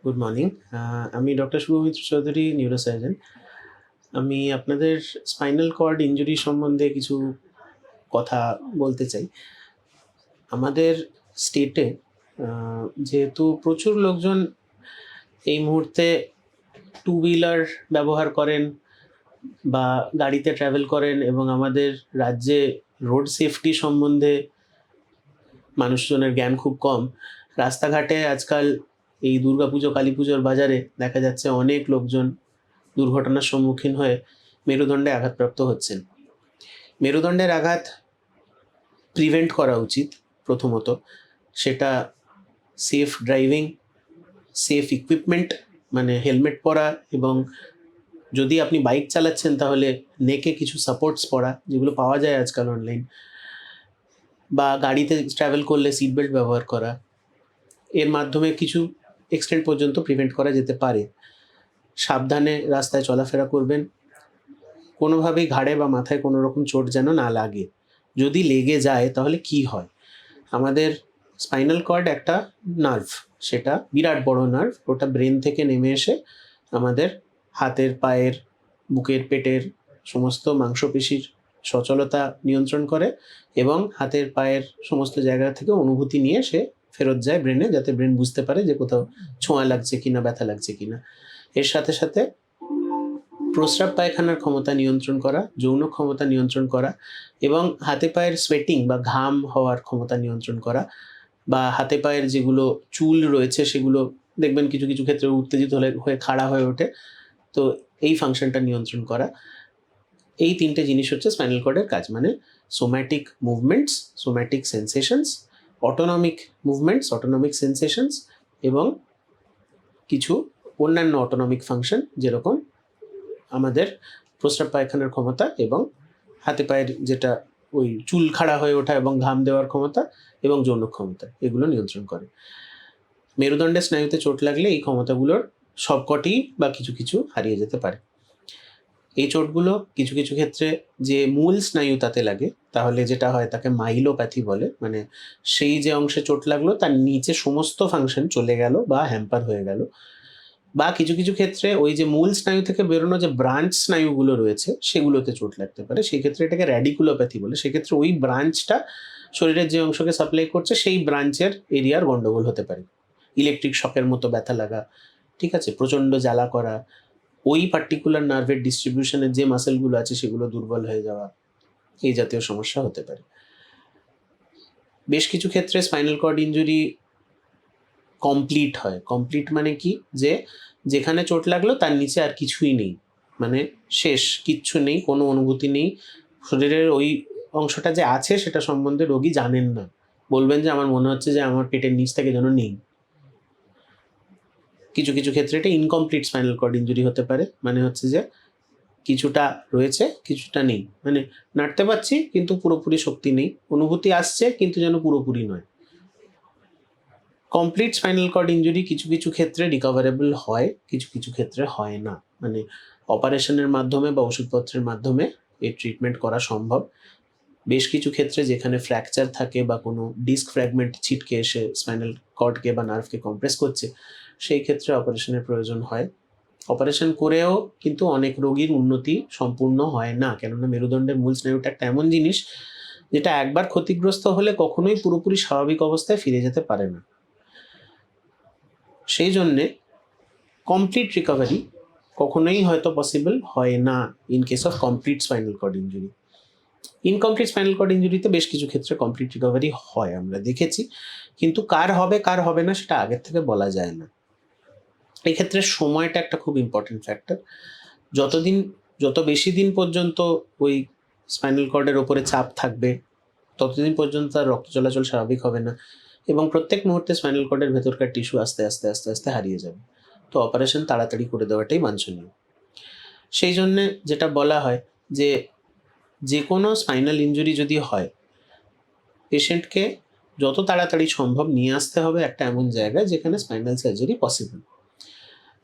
Good morning. আমি doctor Shubhamitra Chowdhury, neurosurgeon. আমি আপনাদের স্পাইনাল কর্ড ইনজুরি সম্বন্ধে কিছু কথা বলতে চাই। আমাদের স্টেটে যেহেতু প্রচুর লোকজন এই মুহূর্তে টু হুইলার ব্যবহার করেন বা গাড়িতে ট্রাভেল করেন, এবং আমাদের রাজ্যে রোড সেফটি সম্বন্ধে মানুষজনের জ্ঞান খুব কম। রাস্তাঘাটে আজকাল এই দুর্গাপুজো, কালীপুজোর বাজারে দেখা যাচ্ছে অনেক লোকজন দুর্ঘটনার সম্মুখীন হয়ে মেরুদণ্ডে আঘাতপ্রাপ্ত হচ্ছেন। মেরুদণ্ডের আঘাত প্রিভেন্ট করা উচিত প্রথমত। সেটা সেফ ড্রাইভিং, সেফ ইকুইপমেন্ট মানে হেলমেট পরা, এবং যদি আপনি বাইক চালাচ্ছেন তাহলে নেকে কিছু সাপোর্টস পরা, যেগুলো পাওয়া যায় আজকাল অনলাইন, বা গাড়িতে ট্রাভেল করলে সিট বেল্ট ব্যবহার করা। এর মাধ্যমে কিছু এক্সটেন্ট পর্যন্ত প্রিভেন্ট করা যেতে পারে। সাবধানে রাস্তায় চলাফেরা করবেন। কোনোভাবেই ঘাড়ে বা মাথায় কোনো রকম চোট যেন না লাগে। যদি লেগে যায় তাহলে কি হয়? আমাদের স্পাইনাল কর্ড একটা নার্ভ, সেটা বিরাট বড় নার্ভ। ওটা ব্রেন থেকে নেমে এসে আমাদের হাতের, পায়ের, বুকের, পেটের সমস্ত মাংসপেশির সচলতা নিয়ন্ত্রণ করে, এবং হাতের, পায়ের সমস্ত জায়গা থেকে অনুভূতি নিয়ে সে ফেরত যায় ব্রেনে, যাতে ব্রেন বুঝতে পারে যে কোথাও ছোঁয়া লাগছে কিনা, ব্যথা লাগছে কিনা। এর সাথে সাথে প্রস্রাব পায়খানার ক্ষমতা নিয়ন্ত্রণ করা, যৌন ক্ষমতা নিয়ন্ত্রণ করা, এবং হাতে পায়ের সোয়েটিং বা ঘাম হওয়ার ক্ষমতা নিয়ন্ত্রণ করা, বা হাতে পায়ের যেগুলো চুল রয়েছে সেগুলো দেখবেন কিছু কিছু ক্ষেত্রে উত্তেজিত হয়ে খাড়া হয়ে ওঠে। তো এই ফাংশনটা নিয়ন্ত্রণ করা। এই তিনটে জিনিস হচ্ছে স্পাইনাল কর্ডের কাজ, মানে somatic movements, somatic সেন্সেশনস, autonomic movements, autonomic সেন্সেশনস, এবং কিছু অন্যান্য অটোনমিক ফাংশন, যেরকম আমাদের প্রস্রাব পায়খানার ক্ষমতা, এবং হাতে পায়ের যেটা ওই চুল খাড়া হয়ে ওঠা এবং ঘাম দেওয়ার ক্ষমতা, এবং যৌন ক্ষমতা, এগুলো নিয়ন্ত্রণ করে। মেরুদণ্ডের স্নায়ুতে চোট লাগলে এই ক্ষমতাগুলোর সবকটি বা কিছু কিছু হারিয়ে যেতে পারে। এই চোটগুলো কিছু কিছু ক্ষেত্রে যে মূল স্নায়ু তাতে লাগে, তাহলে যেটা হয় তাকে মাইলোপ্যাথি বলে, মানে সেই যে অংশে চোট লাগলো তার নিচে সমস্ত ফাংশন চলে গেল বা হ্যাম্পার হয়ে গেল। বা কিছু কিছু ক্ষেত্রে ওই যে মূল স্নায়ু থেকে বেরোনো যে ব্রাঞ্চ স্নায়ুগুলো রয়েছে সেগুলোতে চোট লাগতে পারে। সেই ক্ষেত্রে এটাকে র্যাডিকুলোপ্যাথি বলে। সেক্ষেত্রে ওই ব্রাঞ্চটা শরীরের যে অংশকে সাপ্লাই করছে সেই ব্রাঞ্চের এরিয়ার গন্ডগোল হতে পারে। ইলেকট্রিক শকের মতো ব্যথা লাগা, ঠিক আছে, প্রচণ্ড জ্বালা করা, ওই পার্টিকুলার নার্ভের ডিস্ট্রিবিউশনের যে মাসেলগুলো আছে সেগুলো দুর্বল হয়ে যাওয়া, এই জাতীয় সমস্যা হতে পারে। বেশ কিছু ক্ষেত্রে স্পাইনাল কর্ড ইনজুরি কমপ্লিট হয়। কমপ্লিট মানে কি? যে যেখানে চোট লাগলো তার নিচে আর কিছুই নেই, মানে শেষ, কিচ্ছু নেই, কোনো অনুভূতি নেই। শরীরের ওই অংশটা যে আছে সেটা সম্বন্ধে রোগী জানেন না। বলবেন যে আমার মনে হচ্ছে যে আমার পেটের নিচ থেকে যেন নেই। কিছু কিছু ক্ষেত্রে এটা ইনকমপ্লিট স্পাইনাল কর্ড ইনজুরি হতে পারে। মানে হচ্ছে যে কিছুটা রয়েছে, কিছুটা নেই, মানে নাড়তে পারছি কিন্তু পুরোপুরি শক্তি নেই, অনুভূতি আসছে কিন্তু যেন পুরোপুরি নয়। কমপ্লিট স্পাইনাল কর্ড ইনজুরি কিছু কিছু ক্ষেত্রে রিকভারেবল হয়, কিছু কিছু ক্ষেত্রে হয় না। মানে অপারেশনের মাধ্যমে বা ওষুধপত্রের মাধ্যমে এর ট্রিটমেন্ট করা সম্ভব। বেশ কিছু ক্ষেত্রে যেখানে ফ্র্যাকচার থাকে বা কোনো ডিস্ক ফ্র্যাগমেন্ট ছিটকে এসে স্পাইনাল কর্ডকে বা নার্ভকে কম্প্রেস করছে, সেই ক্ষেত্রে অপারেশনের প্রয়োজন হয়। অপারেশন করেও কিন্তু অনেক রোগীর উন্নতি সম্পূর্ণ হয় না, কেননা মেরুদণ্ডের মূল স্নায়ুটা একটা এমন জিনিস যেটা একবার ক্ষতিগ্রস্ত হলে কখনোই পুরোপুরি স্বাভাবিক অবস্থায় ফিরে যেতে পারে না। সেই জন্যে কমপ্লিট রিকভারি কখনোই হয়তো পসিবল হয় না in case of complete spinal cord injury. Incomplete spinal cord ইনজুরিতে বেশ কিছু ক্ষেত্রে কমপ্লিট রিকভারি হয়, আমরা দেখেছি, কিন্তু কার হবে কার হবে না সেটা আগের থেকে বলা যায় না। এই ক্ষেত্রে সময়টা একটা খুব ইম্পর্টেন্ট ফ্যাক্টর। যত বেশি দিন পর্যন্ত ওই স্পাইনাল কর্ডের ওপরে চাপ থাকবে, ততদিন পর্যন্ত তার রক্ত চলাচল স্বাভাবিক হবে না, এবং প্রত্যেক মুহূর্তে স্পাইনাল কর্ডের ভেতরকার টিস্যু আস্তে আস্তে আস্তে আস্তে হারিয়ে যাবে। তো অপারেশন তাড়াতাড়ি করে দেওয়াটাই বাঞ্ছনীয়। সেই জন্যে যেটা বলা হয় যে যে কোনো স্পাইনাল ইনজুরি যদি হয়, পেশেন্টকে যত তাড়াতাড়ি সম্ভব নিয়ে আসতে হবে একটা এমন জায়গায় যেখানে স্পাইনাল সার্জারি পসিবল।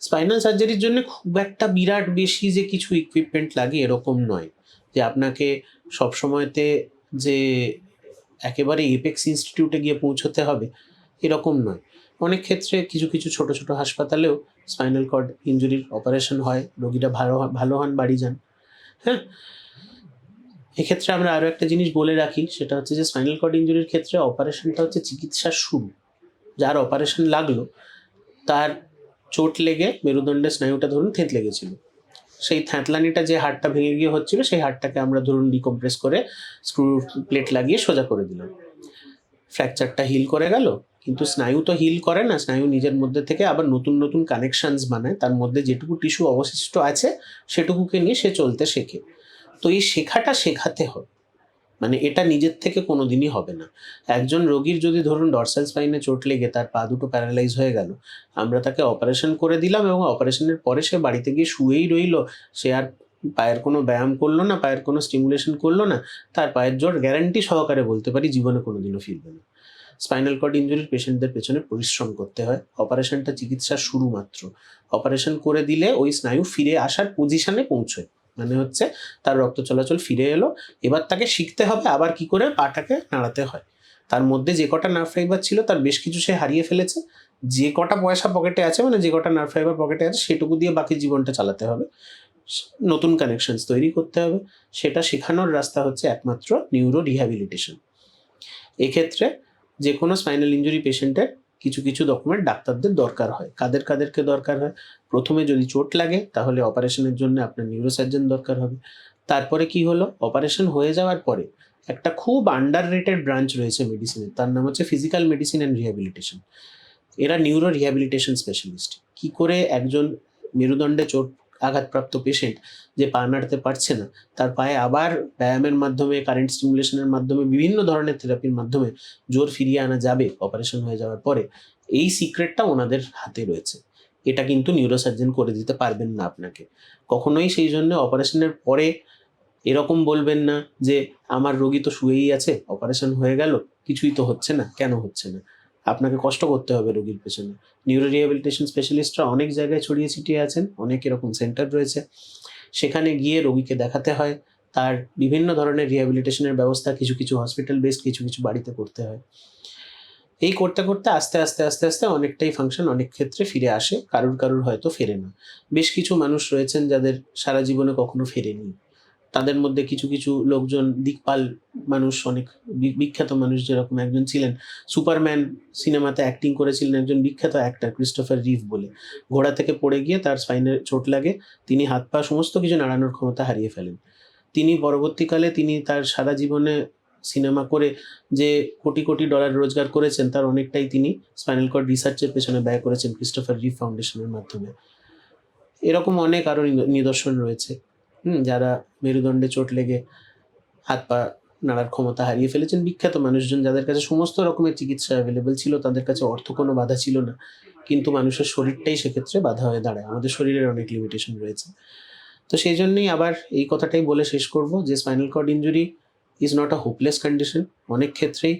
স্পাইনাল সার্জারির জন্য খুব একটা বিরাট বেশি যে কিছু ইকুইপমেন্ট লাগে এরকম নয়, যে আপনাকে সবসময়তে যে একেবারে এপেক্স ইনস্টিটিউটে গিয়ে পৌঁছতে হবে এরকম নয়। অনেক ক্ষেত্রে কিছু কিছু ছোট ছোট হাসপাতালেও স্পাইনাল কর্ড ইনজুরির অপারেশন হয়, রোগীরা ভালো হন, বাড়ি যান। হ্যাঁ, এক্ষেত্রে আমরা আরও একটা জিনিস বলে রাখি, সেটা হচ্ছে যে স্পাইনাল কর্ড ইনজুরির ক্ষেত্রে অপারেশনটা হচ্ছে চিকিৎসার শুরু। যার অপারেশন লাগলো তার চোট লেগে মেরুদণ্ডের স্নায়ুটা ধরুন থেঁতলে গেছিল, সেই থ্যাঁতলানিটা যে হাড়টা ভেঙে গিয়ে হচ্ছিল সেই হাড়টাকে আমরা ধরুন ডিকম্প্রেস করে স্ক্রু প্লেট লাগিয়ে সোজা করে দিলাম, ফ্র্যাকচারটা হিল করে গেল। কিন্তু স্নায়ু তো হিল করে না, স্নায়ু নিজের মধ্যে থেকে আবার নতুন নতুন কানেকশনস বানায়, তার মধ্যে যেটুকু টিস্যু অবশিষ্ট আছে সেটুকুকে নিয়ে সে চলতে শেখে। তো এই শেখাটা শেখাতে হবে, মানে এটা নিজের থেকে কোনো দিনই হবে না। একজন রোগীর যদি ধরুন ডরসাল স্পাইনে চোট লেগে তার পা দুটো প্যারালাইজ হয়ে গেল, আমরা তাকে অপারেশন করে দিলাম এবং অপারেশনের পরে সে বাড়িতে গিয়ে শুয়েই রইল, সে আর পায়ের কোনো ব্যায়াম করলো না, পায়ের কোনো স্টিমুলেশন করলো না, তার পায়ের জোর গ্যারান্টি সহকারে বলতে পারি জীবনে কোনোদিনও ফিরবে না। স্পাইনাল কর্ড ইনজুরির পেশেন্টদের পেছনে পরিশ্রম করতে হয়, অপারেশনটা চিকিৎসার শুরু মাত্র। অপারেশন করে দিলে ওই স্নায়ু ফিরে আসার পজিশনে পৌঁছয়, মানে হচ্ছে তার রক্ত চলাচল ফিরে এলো, এবার তাকে শিখতে হবে আবার কি করে পাটাকে নাড়াতে হয়। তার মধ্যে যে কটা নার্ভ ফাইবার ছিল তার বেশ কিছু সে হারিয়ে ফেলেছে, যে কটা পয়সা পকেটে আছে, মানে যে কটা নার্ভ ফাইবার পকেটে আছে সেটুকু দিয়ে বাকি জীবনটা চালাতে হবে, নতুন কানেকশনস তৈরি করতে হবে। সেটা শেখানোর রাস্তা হচ্ছে একমাত্র নিউরো রিহ্যাবিলিটেশন। এক্ষেত্রে যে কোনো স্পাইনাল ইনজুরি পেশেন্টের কিছু কিছু ডকুমেন্ট ডাক্তারদের দরকার হয়। কাদেরকে দরকার হয়? প্রথমে যদি চোট লাগে তাহলে অপারেশনের জন্য আপনার নিউরোসার্জন দরকার হবে। তারপরে কি হলো, অপারেশন হয়ে যাওয়ার পরে একটা খুব আন্ডাররেটেড ব্রাঞ্চ রয়েছে মেডিসিনের, তার নাম হচ্ছে ফিজিক্যাল মেডিসিন অ্যান্ড রিহ্যাবিলিটেশন। এরা নিউরো রিহ্যাবিলিটেশন স্পেশালিস্ট। কি করে একজন মেরুদণ্ডে চোট আঘাতপ্রাপ্ত পেশেন্ট যে পা নাড়তে পারছে না, তার পায়ে আবার ব্যায়ামের মাধ্যমে, কারেন্ট স্টিমুলেশনের মাধ্যমে, বিভিন্ন ধরনের থেরাপির মাধ্যমে জোর ফিরিয়ে আনা যাবে অপারেশন হয়ে যাওয়ার পরে, এই সিক্রেটটা ওনাদের হাতে রয়েছে। এটা কিন্তু নিউরোসার্জন করে দিতে পারবেন না আপনাকে কখনোই। সেই জন্য অপারেশনের পরে এরকম বলবেন না যে আমার রোগী তো শুয়েই আছে, অপারেশন হয়ে গেল, কিছুই তো হচ্ছে না, কেন হচ্ছে না? আপনাকে কষ্ট করতে হবে রোগীর পেছনে। নিউরো রিহ্যাবিলিটেশন স্পেশালিস্টরা অনেক জায়গায় ছড়িয়ে ছিটিয়ে আছেন, অনেক এরকম সেন্টার রয়েছে, সেখানে গিয়ে রোগীকে দেখাতে হয়। তার বিভিন্ন ধরনের রিহ্যাবিলিটেশনের ব্যবস্থা কিছু কিছু হসপিটাল বেসড, কিছু কিছু বাড়িতে করতে হয়। এই করতে করতে আস্তে আস্তে আস্তে আস্তে অনেকটাই ফাংশন অনেক ক্ষেত্রে ফিরে আসে, কারুর কারুর হয়তো ফেরে না। বেশ কিছু মানুষ রয়েছেন যাদের সারা জীবনে কখনো ফেরেনি। তাদের মধ্যে কিছু কিছু লোকজন দিকপাল মানুষ, অনেক বিখ্যাত মানুষ, যেরকম একজন ছিলেন সুপারম্যান সিনেমাতে অ্যাক্টিং করেছিলেন একজন বিখ্যাত অ্যাক্টর ক্রিস্টোফার রিভ বলে। ঘোড়া থেকে পড়ে গিয়ে তার স্পাইনে চোট লাগে, তিনি হাত পা সমস্ত কিছু নাড়ানোর ক্ষমতা হারিয়ে ফেলেন। তিনি পরবর্তীকালে তার সারা জীবনে সিনেমা করে যে কোটি কোটি ডলার রোজগার করেছেন তার অনেকটাই তিনি স্পাইনাল কর্ড রিসার্চের পেছনে ব্যয় করেছেন ক্রিস্টোফার রিভ ফাউন্ডেশনের মাধ্যমে। এরকম অনেক আরও নিদর্শন রয়েছে, যারা মেরুদণ্ডে চোট লেগে হাত পা নাড়ার ক্ষমতা হারিয়ে ফেলেছেন। বিখ্যাত মানুষজন যাদের কাছে সমস্ত রকমের চিকিৎসা অ্যাভেলেবেল ছিল, তাদের কাছে অর্থ কোনো বাধা ছিল না, কিন্তু মানুষের শরীরটাই সেক্ষেত্রে বাধা হয়ে দাঁড়ায়। আমাদের শরীরের অনেক লিমিটেশন রয়েছে। তো সেই জন্যই আবার এই কথাটাই বলে শেষ করব যে spinal cord injury is not a hopeless condition. অনেক ক্ষেত্রেই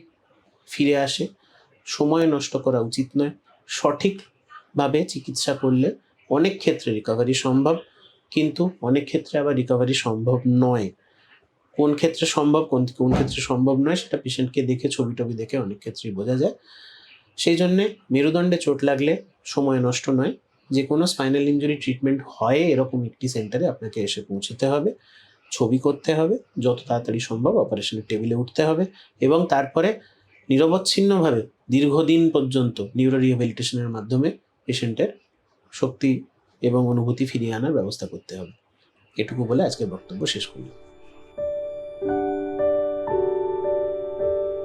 ফিরে আসে, সময় নষ্ট করা উচিত নয়। সঠিকভাবে চিকিৎসা করলে অনেক ক্ষেত্রে রিকভারি সম্ভব, কিন্তু অনেক ক্ষেত্রে আবার রিকভারি সম্ভব নয়। কোন ক্ষেত্রে সম্ভব, কোন ক্ষেত্রে সম্ভব নয়, সেটা পেশেন্টকে দেখে, ছবি টবি দেখে অনেক ক্ষেত্রেই বোঝা যায়। সেই জন্যে মেরুদণ্ডে চোট লাগলে সময় নষ্ট নয়, যে কোনো স্পাইনাল ইনজুরি ট্রিটমেন্ট হয় এরকম একটি সেন্টারে আপনাকে এসে পৌঁছতে হবে, ছবি করতে হবে, যত তাড়াতাড়ি সম্ভব অপারেশনের টেবিলে উঠতে হবে এবং তারপরে নিরবচ্ছিন্নভাবে দীর্ঘদিন পর্যন্ত নিউরো রিহ্যাবিলিটেশনের মাধ্যমে পেশেন্টের শক্তি এবং অনুভূতি ফিরিয়ে আনার ব্যবস্থা করতে হবে। এটুকু বলে আজকের বক্তব্য শেষ করলাম।